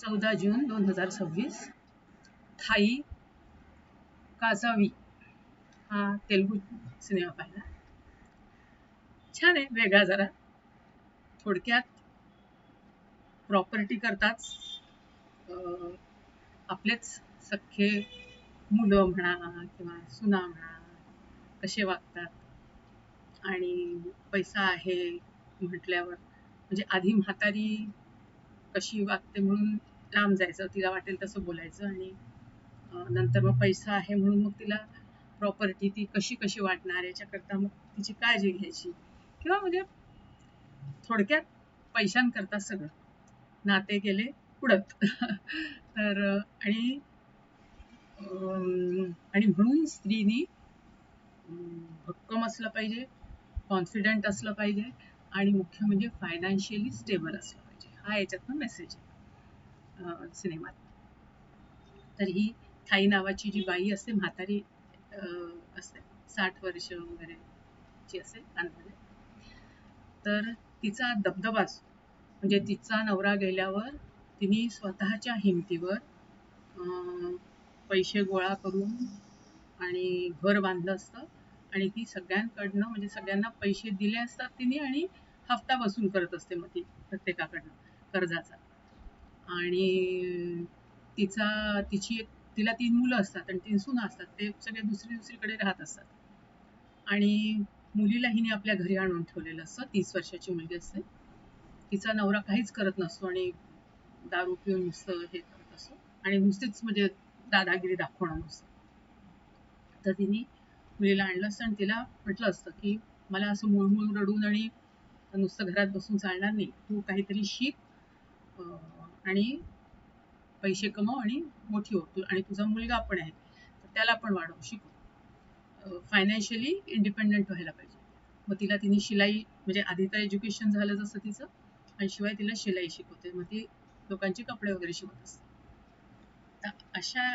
14 जून 2026 Thai काजावी हा Telugu cinema पाहिला. छान आहे, वेगळा जरा. थोडक्यात प्रॉपर्टी करताच आपलेच सख्खे मुलं म्हणा किंवा सुना म्हणा कसे वागतात आणि पैसा आहे म्हटल्यावर म्हणजे आधी म्हातारी कशी वागते म्हणून लांब जायचं, तिला वाटेल तसं बोलायचं आणि नंतर मग पैसा आहे म्हणून मग तिला प्रॉपर्टी ती कशी कशी वाटणार याच्याकरता मग तिची काळजी घ्यायची किंवा म्हणजे थोडक्यात पैशांकरता सगळं नाते गेले उडत. तर आणि म्हणून स्त्रीनी भक्कम असलं पाहिजे, कॉन्फिडंट असलं पाहिजे आणि मुख्य म्हणजे फायनान्शियली स्टेबल असलं पाहिजे. हा याच्यातनं मेसेज आहे सिनेमात. तर ही थाई नावाची जी बाई असते, म्हातारी असते, 60 वर्ष वगैरे ची असते अंदाजे. तर तिचा दबदबा असतो म्हणजे तिचा नवरा गेल्यावर तिने स्वतःच्या हिमतीवर पैसे गोळा करून आणि घर बांधलं असतं आणि ती सगळ्यांकडनं म्हणजे सगळ्यांना पैसे दिले असतात तिने आणि हफ्ता वसूल करत असते मग ती प्रत्येकाकडनं कर्जाचा. आणि तिला 3 मुलं असतात आणि 3 सुना असतात. ते सगळे दुसरीकडे राहत असतात. आणि मुलीला हिने आपल्या घरी आणून ठेवलेलं असतं. 30 वर्षाची मुलगी असते. तिचा नवरा काहीच करत नसतो आणि दारू पिऊन नुसतं हे करत असतो आणि नुसतीच म्हणजे दादागिरी दाखवणं नुसतं. तर तिने मुलीला आणलं असतं आणि तिला म्हटलं असतं की मला असं मूळमूळ रडून आणि नुसतं घरात बसून चालणार नाही, तू काहीतरी शिक आणि पैसे कमव आणि मोठी हो आणि तुझा मुलगा पण आहे तर त्याला पण वाढव, शिकव, फायनान्शियली इंडिपेंडंट व्हायला पाहिजे. मग तिला तिने शिलाई म्हणजे आधी तर एज्युकेशन झालं जसं तिचं आणि शिवाय तिला शिलाई शिकवते, मग ती लोकांचे कपडे वगैरे शिवत असते. तर अशा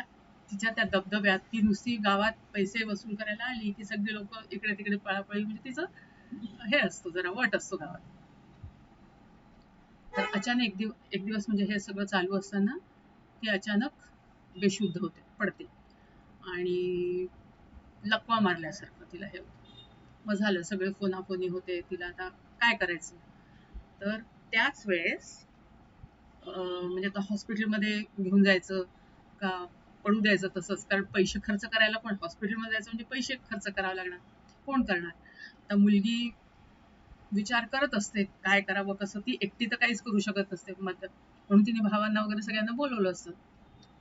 तिच्या त्या दबदब्यात ती नुसती गावात पैसे वसूल करायला आली की सगळे लोक इकडे तिकडे पळापळी म्हणजे तिचं हे असतो जरा वट असतो गावात. तर अचानक एक दिवस म्हणजे हे सगळं चालू असताना ती अचानक बेशुद्ध होते, पडते आणि लकवा मारल्यासारखं तिला हे होतं. मग झालं, सगळे फोनाफोनी होते, तिला आता काय करायचं. तर त्याच वेळेस म्हणजे आता हॉस्पिटलमध्ये घेऊन जायचं का पडू द्यायचं तसंच, कारण पैसे खर्च करायला पण हॉस्पिटलमध्ये जायचं म्हणजे पैसे खर्च करावे लागणार, कोण करणार. तर मुलगी विचार करत असते काय करावं कसं, ती एकटी तर काहीच करू शकत नसते मदत, म्हणून तिने भावांना वगैरे सगळ्यांना बोलवलं असतं.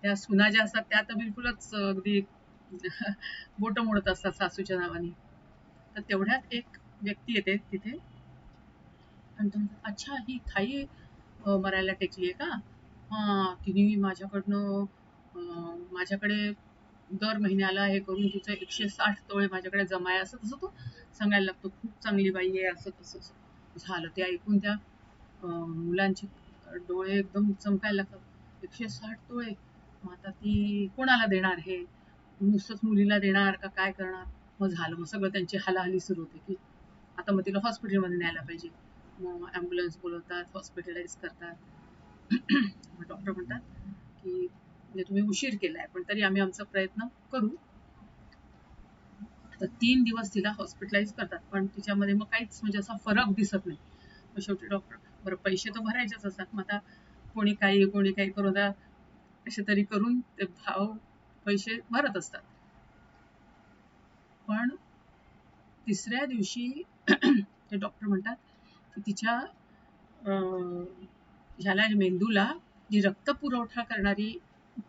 त्या सुना ज्या असतात त्या तर बिलकुलच अगदी बोट मोडत असतात सासूच्या नावाने. तर तेवढ्यात एक व्यक्ती येते तिथे आणि तो म्हणतात, अच्छा ही थाई मरायला टेकली आहे का. हा, तिने माझ्याकडे दर महिन्याला हे करून तिचं 160 तोळे माझ्याकडे जमा आहे असं तसं तो सांगायला लागतो. खूप चांगली बाई आहे असं तसं झालं. ते ऐकून त्या मुलांचे डोळे एकदम चमकायला लागतात. 160 तोळे, मग आता ती कोणाला देणार, हे नुसतंच मुलीला देणार का काय करणार. मग झालं, मग सगळं त्यांची हालाहाली सुरू होते की आता मग तिला हॉस्पिटलमध्ये न्यायला पाहिजे. मग ॲम्ब्युलन्स बोलवतात, हॉस्पिटलाइज करतात. मग डॉक्टर म्हणतात की म्हणजे तुम्ही उशीर केलाय पण तरी आम्ही आमचा प्रयत्न करू. आता 3 दिवस तिला हॉस्पिटलाइज करतात पण तिच्यामध्ये मग काहीच म्हणजे असा फरक दिसत नाही. मग शेवटी डॉक्टर, बरं पैसे तर भरायचेच असतात, मग आता कोणी काही करू द्या, असे तरी करून ते भाव पैसे भरत असतात. पण तिसऱ्या दिवशी ते डॉक्टर म्हणतात की तिच्या ह्याला मेंदूला जी रक्त पुरवठा करणारी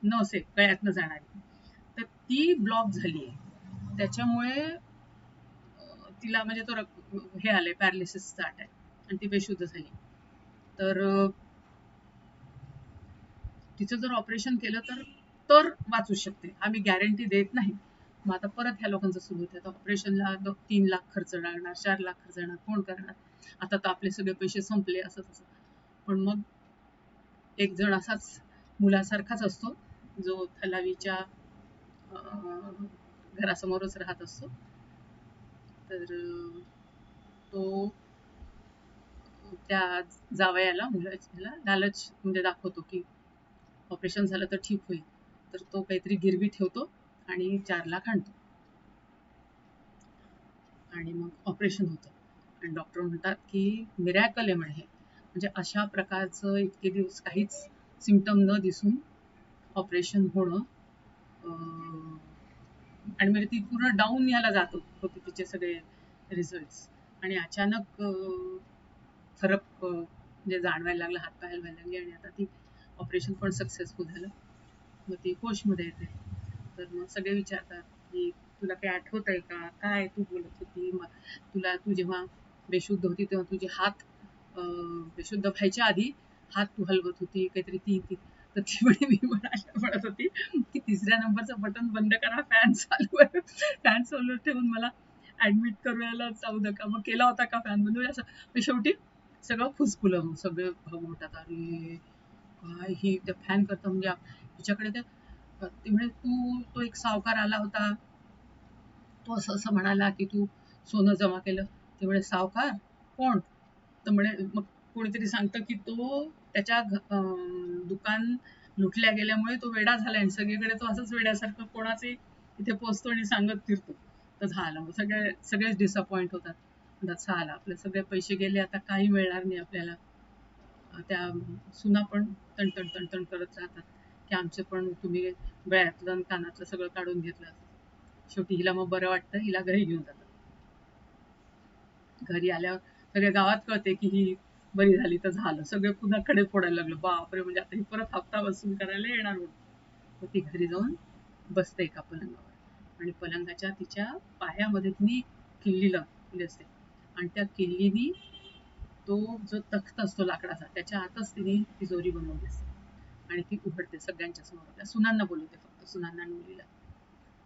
नस आहे गळ्यातनं जाणारी, तर ती ब्लॉक झाली आहे. त्याच्यामुळे तिला म्हणजे हे आलंय, पॅरालिसिसचा अटॅक आणि ती बेशुद्ध झाली. तर तिचं जर ऑपरेशन केलं तर वाचू शकते, आम्ही गॅरंटी देत नाही. मग आता परत ह्या लोकांचं सुरू होतं, आता ऑपरेशनला 3 लाख खर्च लागणार, 4 लाख खर्च लागणार, कोण करणार. आता तर आपले सगळे पैसे संपले असं तसं. पण मग एक जण असाच मुलासारखाच असतो जो थलावीच्या घरासमोरच राहत असतो. तर तो त्या जावयाला मुलाला लालच म्हणजे दाखवतो की ऑपरेशन झालं तर ठीक होईल. तर तो काहीतरी गिरवी ठेवतो आणि 4 लाख आणतो आणि मग ऑपरेशन होतं. आणि डॉक्टर म्हणतात की मिरॅकल आहे म्हणे हे. म्हणजे अशा प्रकारचं इतके दिवस काहीच सिम्पटम न दिसून ऑपरेशन होणं, आणि म्हणजे ती पूर्ण डाऊन यायला जात होते तिचे सगळे रिझल्ट्स. आणि अचानक फरक म्हणजे जाणवायला लागला, हातपाय हलवायला लागले आणि आता ती ऑपरेशन पण सक्सेसफुल झालं. मग ती होशमध्ये येते. तर मग सगळे विचारतात की तुला काही आठवत आहे का, काय तू बोलत होती, तुला तू जेव्हा बेशुद्ध होती तेव्हा तुझे हात बेशुद्ध व्हायच्या आधी हात तू हलवत होती काहीतरी ती तर ती म्हणे मी म्हणत होती की 3ऱ्या नंबरचं बटन बंद करा, फॅन चालू आहे, फॅन चालू ठेवून मला ऍडमिट करूयाला जाऊ नका. मग केला होता का फॅन बंद, असं. मग शेवटी सगळं फुसकुलं, मग सगळे भाऊ म्हणतात अरे काय ही त्या फॅन करतं म्हणजे हिच्याकडे ते म्हणे तो एक सावकार आला होता, तो असं असं म्हणाला की तू सोनं जमा केलं. ते म्हणे सावकार कोण? तर म्हणे मग कोणीतरी सांगतं की तो त्याच्या दुकान लुटल्या गेल्यामुळे तो वेडा झालाय आणि सगळीकडे तो असंच वेड्यासारखं कोणाचे इथे पोचतो आणि सांगत फिरतो. तर झालं, मग सगळेच डिसअपॉइंट होतात, म्हणतात झालं आपले सगळे पैसे गेले, आता काही मिळणार नाही आपल्याला. त्या सुना पण तणतण तणतण करत राहतात की आमचे पण तुम्ही गळ्यातलं आणि कानातलं सगळं काढून घेतलं. शेवटी हिला मग बरं वाटतं, हिला घरी घेऊन जातात. घरी आल्यावर सगळ्या गावात कळते की ही बरी झाली, तर झालं. सगळे पुन्हा खडे फोडायला लागलं, बापरे म्हणजे आता ही परत हप्ता वसूल करायला येणार म्हणून. मग ती घरी जाऊन बसते एका पलंगावर आणि पलंगाच्या तिच्या पायामध्ये तिने किल्ली लावली असते आणि त्या किल्लीनी तो जो तख्त असतो लाकडाचा त्याच्या आतच तिने तिजोरी बनवली असते आणि ती उघडते सगळ्यांच्या समोर. त्या सुनांना बोलवते, फक्त सुनांना आणि मुलीला,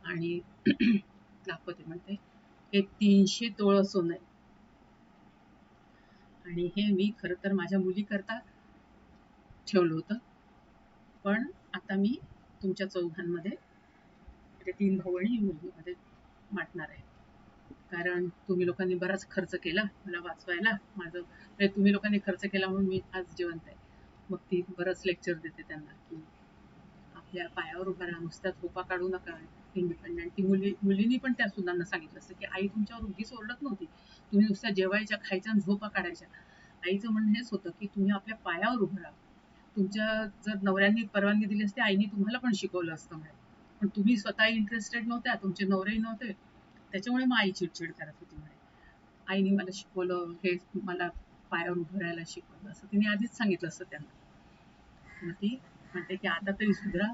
आणि दाखवते, म्हणते हे 300 तोळ सोनं आहे आणि हे मी खरं तर माझ्या मुलीकरता ठेवलं होतं, पण आता मी तुमच्या चौघांमध्ये म्हणजे 3 भाऊ आणि मुलगीमध्ये वाटणार आहे. कारण तुम्ही लोकांनी बराच खर्च केला मला वाचवायला, माझं म्हणजे तुम्ही लोकांनी खर्च केला म्हणून मी आज जिवंत आहे. मग ती बरंच लेक्चर देते त्यांना की आपल्या पायावर उभा राहा, नुसत्या झोपा काढू नका, इंडिपेंडंट. ती मुलींनी पण त्या सुनांना सांगितलं असतं की आई तुमच्यावर उगीच ओरडत नव्हती, तुम्ही नुसत्या जेवायच्या, खायच्या आणि झोपा काढायच्या. आईचं म्हणणं हेच होतं की तुम्ही आपल्या पायावर उभं राहा. तुमच्या जर नवऱ्यांनी परवानगी दिली असते, आईनी तुम्हाला पण शिकवलं असतं म्हणे, पण तुम्ही स्वतः इंटरेस्टेड नव्हत्या, तुमचे नवरेही नव्हते, त्याच्यामुळे मग आई चिडचिड करत होती म्हणे. आईने मला शिकवलं, हे मला पायावर उभं राहायला शिकवलं, असं तिने आधीच सांगितलं असतं त्यांना. मग ती म्हणते की आता तरी सुधरा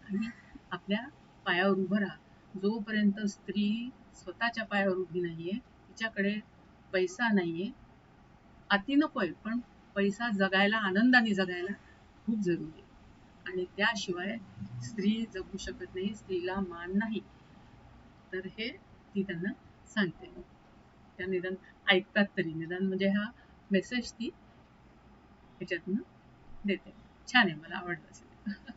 आणि आपल्या पायावर उभं राहा. जोपर्यंत स्त्री स्वतःच्या पायावर उभी नाहीये, तिच्याकडे पैसा नाहीये, अति नकोय, पण पैसा जगायला, आनंदाने जगायला खूप जरुरी आहे आणि त्याशिवाय स्त्री जगू शकत नाही, स्त्रीला मान नाही. तर हे ती त्यांना सांगते. त्या निदान ऐकतात तरी, निदान म्हणजे हा मेसेज ती ह्याच्यातनं देते. छान आहे, मला आवडलं असेल.